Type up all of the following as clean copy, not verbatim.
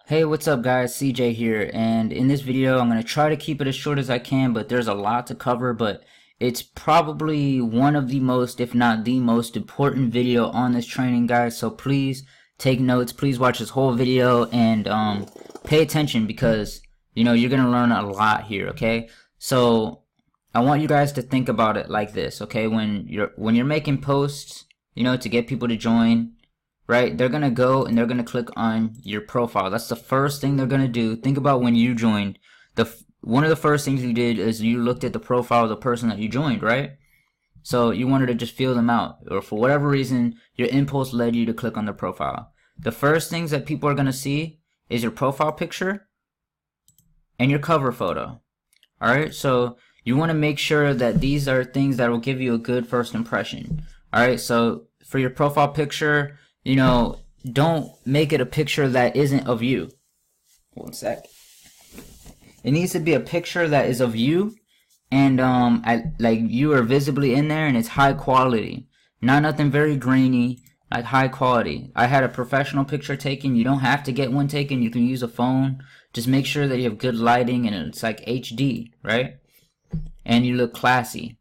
Hey, what's up guys? CJ here, and in this video I'm going to try to keep it as short as I can, but there's a lot to cover, but it's probably one of the most, if not the most important video on this training, guys, so please take notes, please watch this whole video, and pay attention because, you're going to learn a lot here, okay? So, I want you guys to think about it like this, okay? When you're making posts, to get people to join, right? They're going to go and they're going to click on your profile. That's the first thing they're going to do. Think about when you joined. One of the first things you did is you looked at the profile of the person that you joined, right? So you wanted to just feel them out, or for whatever reason, your impulse led you to click on their profile. The first things that people are going to see is your profile picture and your cover photo. All right, so you want to make sure that these are things that will give you a good first impression. All right, so for your profile picture, don't make it a picture that isn't of you. One sec. It needs to be a picture that is of you, and like you are visibly in there, and it's high quality. Not nothing very grainy, like high quality. I had a professional picture taken. You don't have to get one taken. You can use a phone. Just make sure that you have good lighting and it's like HD, right? And you look classy.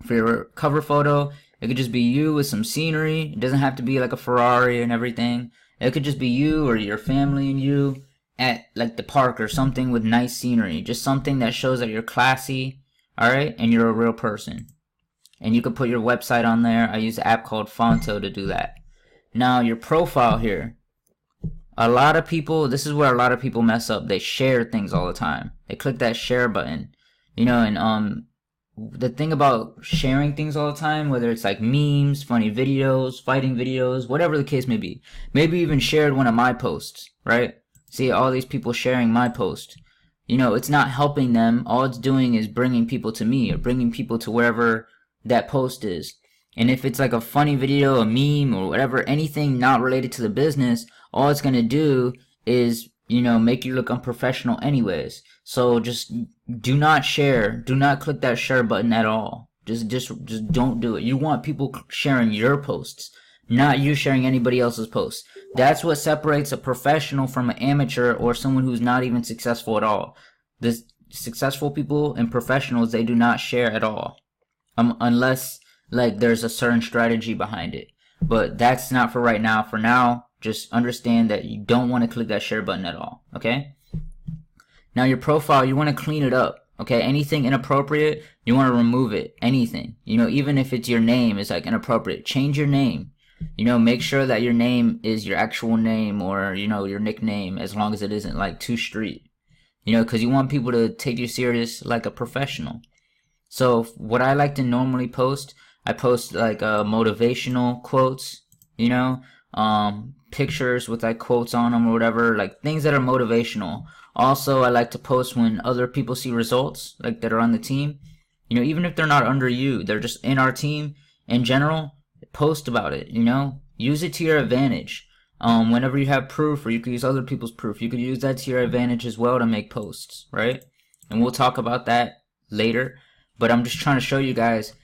For your cover photo, it could just be you with some scenery. It doesn't have to be like a Ferrari and everything. It could just be you or your family and you at like the park or something with nice scenery. Just something that shows that you're classy, alright, and you're a real person. And you could put your website on there. I use an app called Fonto to do that. Now, your profile here. A lot of people, this is where a lot of people mess up. They share things all the time. They click that share button. And the thing about sharing things all the time, whether it's like memes, funny videos, fighting videos, whatever the case may be. Maybe even shared one of my posts, right? See all these people sharing my post. It's not helping them. All it's doing is bringing people to me or bringing people to wherever that post is. And if it's like a funny video, a meme, or whatever, anything not related to the business, all it's going to do is, make you look unprofessional anyways. So just do not share. Do not click that share button at all. Just don't do it. You want people sharing your posts, not you sharing anybody else's posts. That's what separates a professional from an amateur or someone who's not even successful at all. The successful people and professionals, they do not share at all. Unless like there's a certain strategy behind it. But that's not for right now. For now, just understand that you don't want to click that share button at all, okay? Now your profile, you want to clean it up, okay? Anything inappropriate, you want to remove it. Anything. Even if it's your name is like inappropriate, change your name. Make sure that your name is your actual name or, your nickname, as long as it isn't like too street. Because you want people to take you serious like a professional. So what I like to normally post, I post like motivational quotes, pictures with like quotes on them or whatever, like things that are motivational. Also, I like to post when other people see results, like that are on the team. Even if they're not under you, they're just in our team in general, post about it, Use it to your advantage. Whenever you have proof, or you could use other people's proof, you could use that to your advantage as well to make posts, right? And we'll talk about that later. But I'm just trying to show you guys,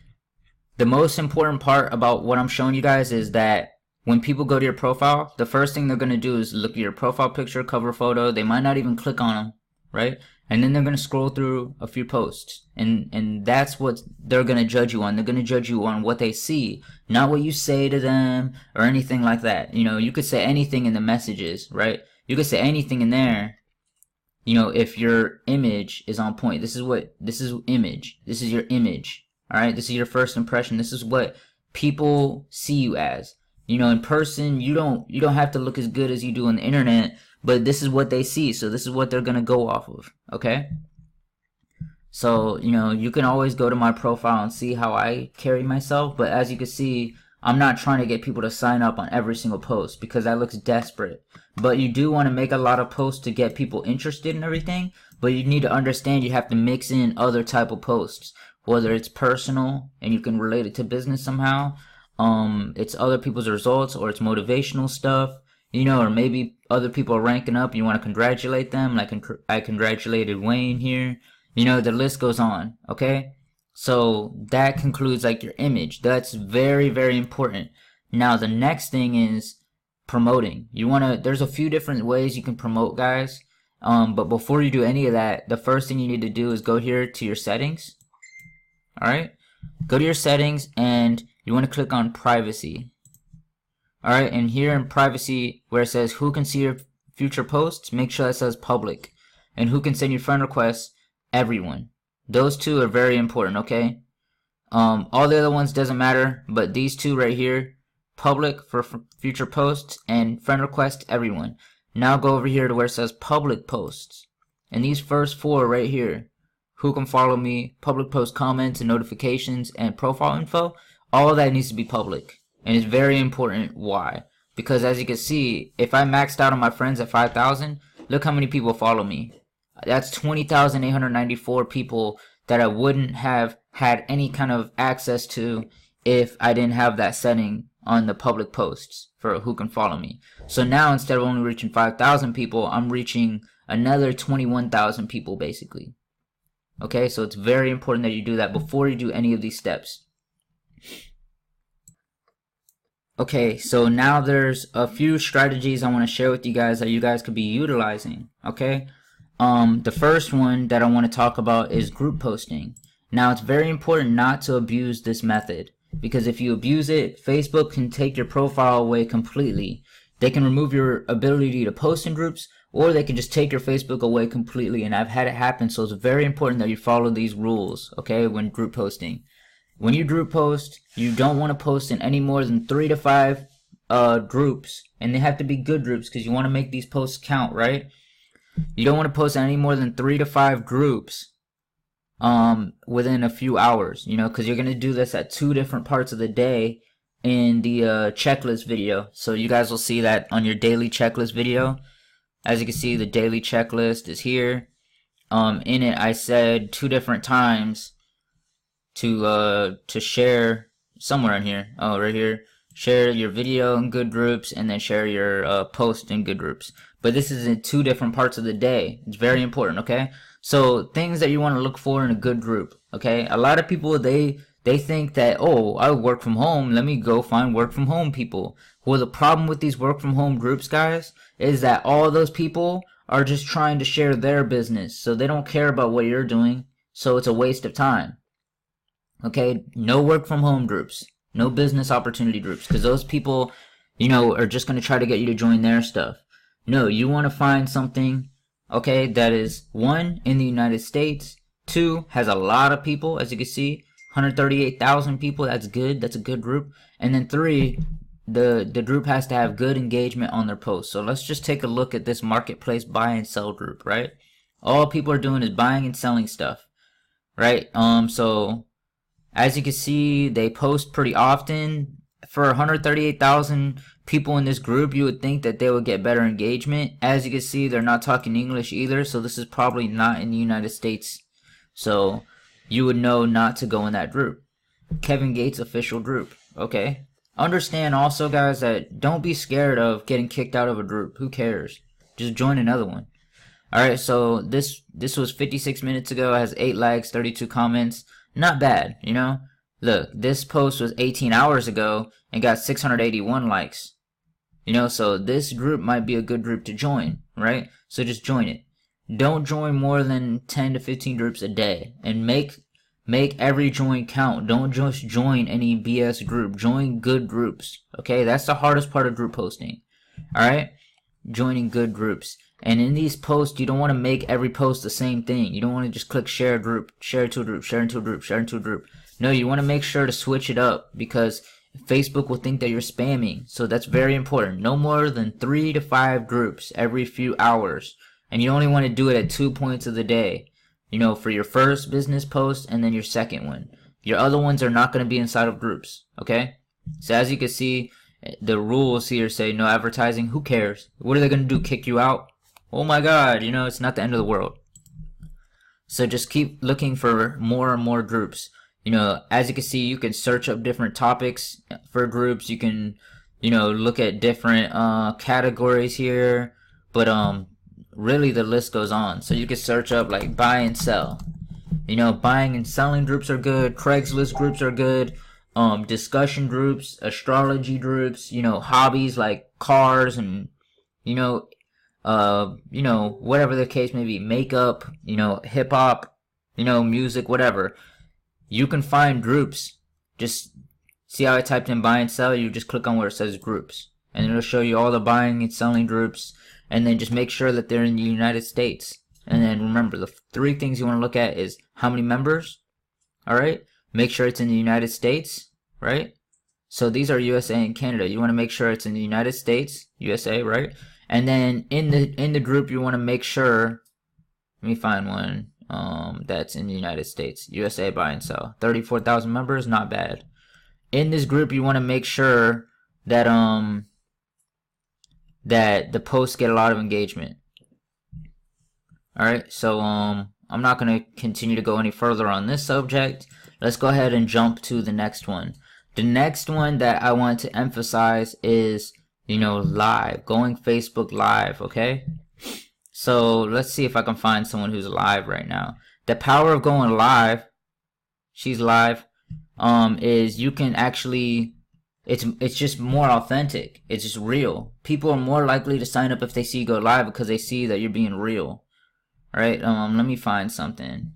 the most important part about what I'm showing you guys is that when people go to your profile, the first thing they're going to do is look at your profile picture, cover photo. They might not even click on them, right? And then they're going to scroll through a few posts. And that's what they're going to judge you on. They're going to judge you on what they see, not what you say to them or anything like that. You could say anything in the messages, right? You could say anything in there. If your image is on point. This is image. This is your image. All right? This is your first impression. This is what people see you as. In person, you don't have to look as good as you do on the internet, but this is what they see, so this is what they're gonna go off of, okay? So, you can always go to my profile and see how I carry myself, but as you can see, I'm not trying to get people to sign up on every single post because that looks desperate. But you do want to make a lot of posts to get people interested in everything, but you need to understand you have to mix in other type of posts, whether it's personal and you can relate it to business somehow, it's other people's results, or it's motivational stuff, or maybe other people are ranking up and you want to congratulate them, like I congratulated Wayne here, the list goes on, okay? So that concludes like your image. That's very, very important. Now the next thing is promoting. You want to, there's a few different ways you can promote, guys. But before you do any of that, the first thing you need to do is go here to your settings. Alright, go to your settings and you want to click on privacy. Alright, and here in privacy where it says who can see your future posts, make sure that says public. And who can send you friend requests, everyone. Those two are very important, okay? All the other ones doesn't matter, but these two right here, public for future posts and friend request, everyone. Now go over here to where it says public posts. And these first four right here, who can follow me, public post comments and notifications, and profile info, all of that needs to be public. And it's very important. Why? Because as you can see, if I maxed out on my friends at 5,000, look how many people follow me. That's 20,894 people that I wouldn't have had any kind of access to if I didn't have that setting on the public posts for who can follow me. So now instead of only reaching 5,000 people, I'm reaching another 21,000 people basically. Okay, so it's very important that you do that before you do any of these steps. Okay, so now there's a few strategies I want to share with you guys that you guys could be utilizing. Okay, the first one that I want to talk about is group posting. Now it's very important not to abuse this method, because if you abuse it, Facebook can take your profile away completely. They can remove your ability to post in groups, or they can just take your Facebook away completely, and I've had it happen. So it's very important that you follow these rules, okay, when group posting. When you group post, you don't want to post in any more than 3 to 5 groups, and they have to be good groups because you want to make these posts count, right? You don't want to post in any more than 3 to 5 groups within a few hours, you know, because you're going to do this at 2 different parts of the day in the checklist video. So you guys will see that on your daily checklist video. As you can see, the daily checklist is here. In it, I said 2 different times to share somewhere in here. Oh, right here. Share your video in good groups, and then share your post in good groups. But this is in 2 different parts of the day. It's very important, okay? So things that you want to look for in a good group, okay? A lot of people, they think that, oh, I work from home, let me go find work from home people. Well, the problem with these work from home groups, guys, is that all those people are just trying to share their business. So they don't care about what you're doing. So it's a waste of time. Okay, no work from home groups, no business opportunity groups, because those people, you know, are just going to try to get you to join their stuff. No, you want to find something, okay, that is 1, in the United States, 2, has a lot of people, as you can see, 138,000 people, that's good, that's a good group, and then 3, the group has to have good engagement on their posts. So let's just take a look at this marketplace buy and sell group, right? All people are doing is buying and selling stuff, right? So as you can see, they post pretty often. For 138,000 people in this group, you would think that they would get better engagement. As you can see, they're not talking English either, so this is probably not in the United States. So you would know not to go in that group. Kevin Gates official group. Okay. Understand also, guys, that don't be scared of getting kicked out of a group. Who cares? Just join another one. Alright, so this was 56 minutes ago. It has 8 likes, 32 comments. Not bad, you know? Look, this post was 18 hours ago and got 681 likes. You know, so this group might be a good group to join, right? So just join it. Don't join more than 10 to 15 groups a day, and make every join count. Don't just join any BS group. Join good groups, okay? That's the hardest part of group posting, alright? Joining good groups. And in these posts, you don't want to make every post the same thing. You don't want to just click share a group, share to a group, share into a group, share into a group. No, you want to make sure to switch it up, because Facebook will think that you're spamming. So that's very important. No more than 3 to 5 groups every few hours. And you only want to do it at 2 points of the day. You know, for your first business post and then your second one. Your other ones are not going to be inside of groups, okay? So as you can see, the rules here say no advertising. Who cares? What are they going to do, kick you out? Oh my god, you know, it's not the end of the world. So just keep looking for more and more groups. You know, as you can see, you can search up different topics for groups. You can, you know, look at different categories here. But really the list goes on. So you can search up like buy and sell. You know, buying and selling groups are good. Craigslist groups are good. discussion groups, astrology groups, you know, hobbies like cars and, you know, whatever the case may be, makeup, you know, hip hop, you know, music, whatever. You can find groups. Just see how I typed in buy and sell? You just click on where it says groups. And it'll show you all the buying and selling groups. And then just make sure that they're in the United States. And then remember, the 3 things you want to look at is how many members. Alright? Make sure it's in the United States. Right? So these are USA and Canada. You want to make sure it's in the United States, USA, right? And then in the group, you want to make sure, let me find one that's in the United States, USA buy and sell. 34,000 members, not bad. In this group, you want to make sure that that the posts get a lot of engagement. All right, so I'm not going to continue to go any further on this subject. Let's go ahead and jump to the next one. The next one that I want to emphasize is, you know, live, going Facebook live, okay? So let's see if I can find someone who's live right now. The power of going live, she's live, is you can actually, it's just more authentic. It's just real. People are more likely to sign up if they see you go live because they see that you're being real. All right, let me find something.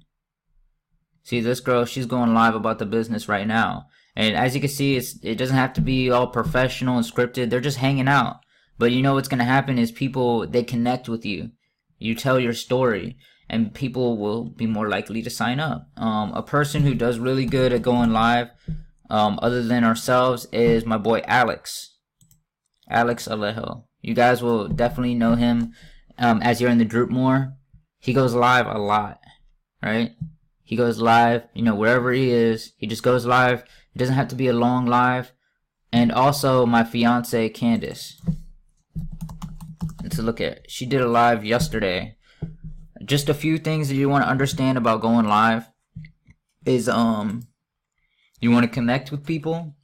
See this girl, she's going live about the business right now. And as you can see, it doesn't have to be all professional and scripted. They're just hanging out. But you know what's going to happen is people, they connect with you. You tell your story, and people will be more likely to sign up. A person who does really good at going live, other than ourselves, is my boy Alex. Alex Alejo. You guys will definitely know him as you're in the group more. He goes live a lot, right? He goes live, you know, wherever he is. He just goes live. It doesn't have to be a long live. And also my fiance Candace. Let's look at, she did a live yesterday. Just a few things that you want to understand about going live is you want to connect with people,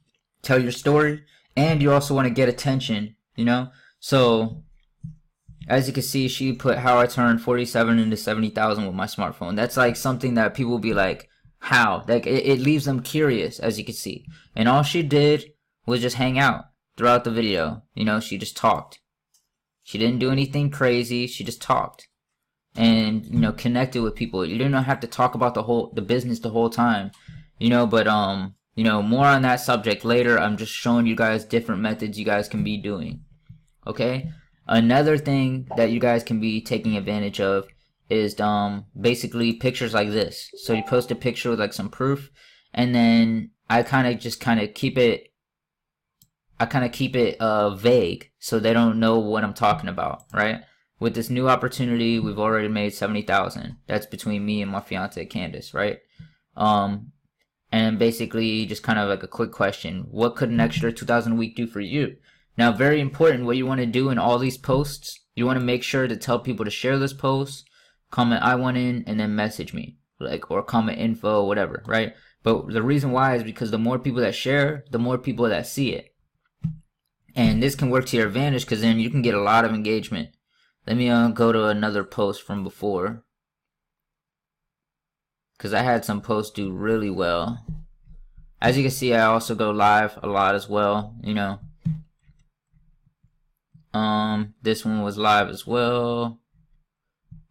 tell your story, and you also want to get attention, you know? So as you can see, she put how I turned 47 into 70,000 with my smartphone. That's like something that people will be like, how? Like it leaves them curious, as you can see. And all she did was just hang out throughout the video. You know, she just talked. She didn't do anything crazy. She just talked. And, you know, connected with people. You didn't have to talk about the business the whole time. You know, but you know, more on that subject later. I'm just showing you guys different methods you guys can be doing. Okay? Another thing that you guys can be taking advantage of is basically pictures like this. So you post a picture with like some proof, and then I kind of keep it vague so they don't know what I'm talking about, right? With this new opportunity, we've already made 70,000. That's between me and my fiance Candace, right? And basically just kind of like a quick question: what could an extra 2,000 a week do for you? Now, very important, what you want to do in all these posts, you want to make sure to tell people to share this post, comment I want in, and then message me, like, or comment info, whatever, right? But the reason why is because the more people that share, the more people that see it. And this can work to your advantage because then you can get a lot of engagement. Let me go to another post from before, because I had some posts do really well. As you can see, I also go live a lot as well, you know. This one was live as well.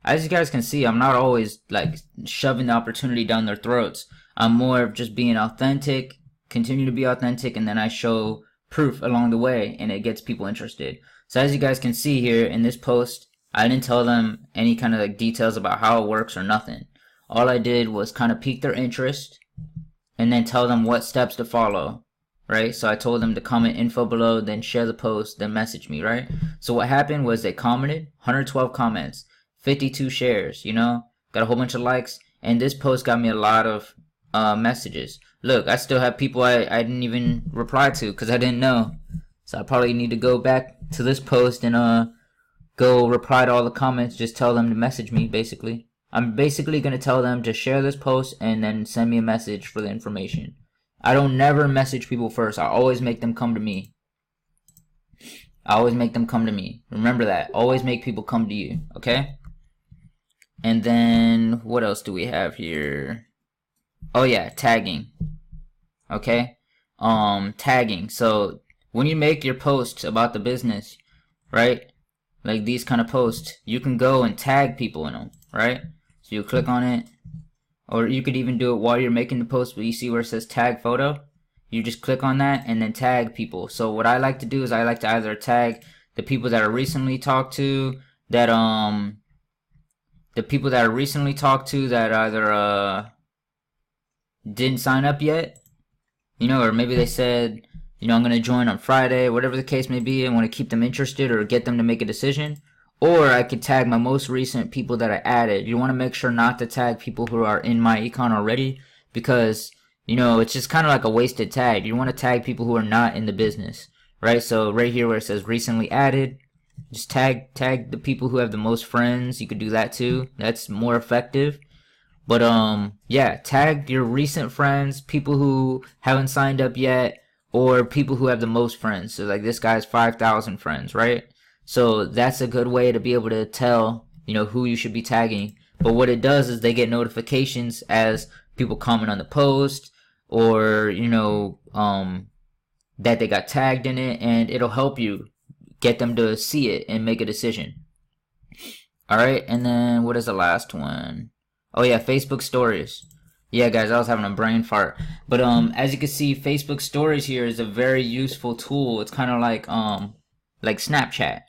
As you guys can see, I'm not always like shoving the opportunity down their throats. I'm more of just being authentic, continue to be authentic, and then I show proof along the way, and it gets people interested. So as you guys can see here in this post, I didn't tell them any kind of like details about how it works or nothing. All I did was kind of pique their interest and then tell them what steps to follow, right? So I told them to comment info below, then share the post, then message me, right? So what happened was they commented, 112 comments, 52 shares, you know, got a whole bunch of likes, and this post got me a lot of messages. Look, I still have people I didn't even reply to because I didn't know. So I probably need to go back to this post and go reply to all the comments, just tell them to message me, basically. I'm basically going to tell them to share this post and then send me a message for the information. I don't never message people first. I always make them come to me. I always make them come to me. Remember that. Always make people come to you, okay? And then, what else do we have here? Oh yeah, tagging. Okay? tagging. So when you make your posts about the business, right, like these kind of posts, you can go and tag people in them, right? So you click on it, or you could even do it while you're making the post, but you see where it says tag photo? You just click on that and then tag people. So what I like to do is I like to either tag the people that I recently talked to, that the people that I recently talked to that either didn't sign up yet, you know, or maybe they said, you know, I'm gonna join on Friday, whatever the case may be, and want to keep them interested or get them to make a decision. Or I could tag my most recent people that I added. You want to make sure not to tag people who are in my econ already, because, you know, it's just kind of like a wasted tag. You want to tag people who are not in the business, right? So right here where it says recently added, just tag the people who have the most friends. You could do that too. That's more effective. But yeah, tag your recent friends, people who haven't signed up yet, or people who have the most friends. So like this guy has 5,000 friends, right? So that's a good way to be able to tell, you know, who you should be tagging. But what it does is they get notifications as people comment on the post, or, you know, that they got tagged in it, and it'll help you get them to see it and make a decision. All right, and then what is the last one? Oh yeah, Facebook stories. Yeah, guys, I was having a brain fart. But as you can see, Facebook stories here is a very useful tool. It's kind of like Snapchat.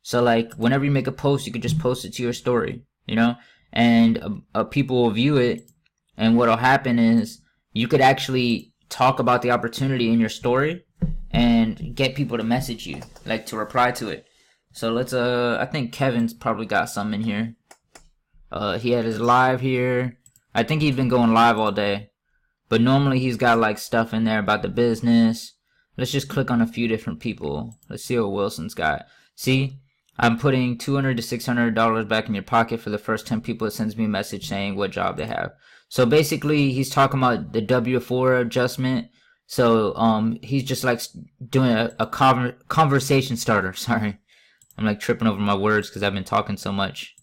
So like whenever you make a post, you could just post it to your story, you know, and people will view it. And what'll happen is you could actually talk about the opportunity in your story and get people to message you, like to reply to it. So let's I think Kevin's probably got some in here. He had his live here. I think he's been going live all day, but normally he's got like stuff in there about the business. Let's just click on a few different people. Let's see what Wilson's got. See, I'm putting $200 to $600 back in your pocket for the first 10 people that sends me a message saying what job they have. So basically, he's talking about the W4 adjustment. So he's just like doing a conversation starter. Sorry, I'm like tripping over my words because I've been talking so much.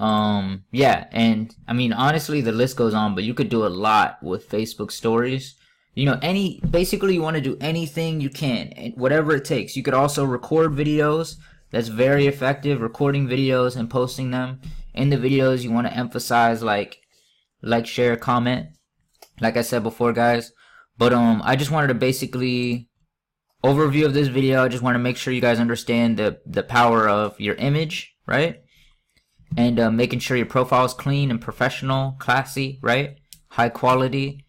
Yeah, and I mean, honestly, the list goes on, but you could do a lot with Facebook stories. You know, basically you want to do anything you can, whatever it takes. You could also record videos. That's very effective, recording videos and posting them. In the videos, you want to emphasize like, share, comment, like I said before, guys. But I just wanted to basically overview of this video. I just want to make sure you guys understand the power of your image, right? And making sure your profile is clean and professional, classy, right? High quality,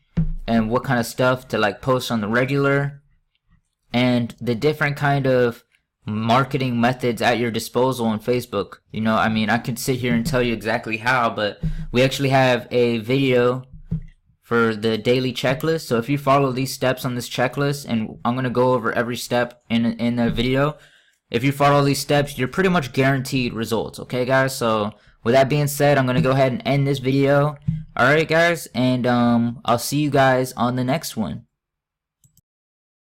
and what kind of stuff to like post on the regular, and the different kind of marketing methods at your disposal on Facebook. You know, I mean, I could sit here and tell you exactly how, but we actually have a video for the daily checklist. So if you follow these steps on this checklist, and I'm going to go over every step in the video, if you follow these steps, you're pretty much guaranteed results. Okay, guys? So with that being said, I'm going to go ahead and end this video. Alright, guys, and I'll see you guys on the next one.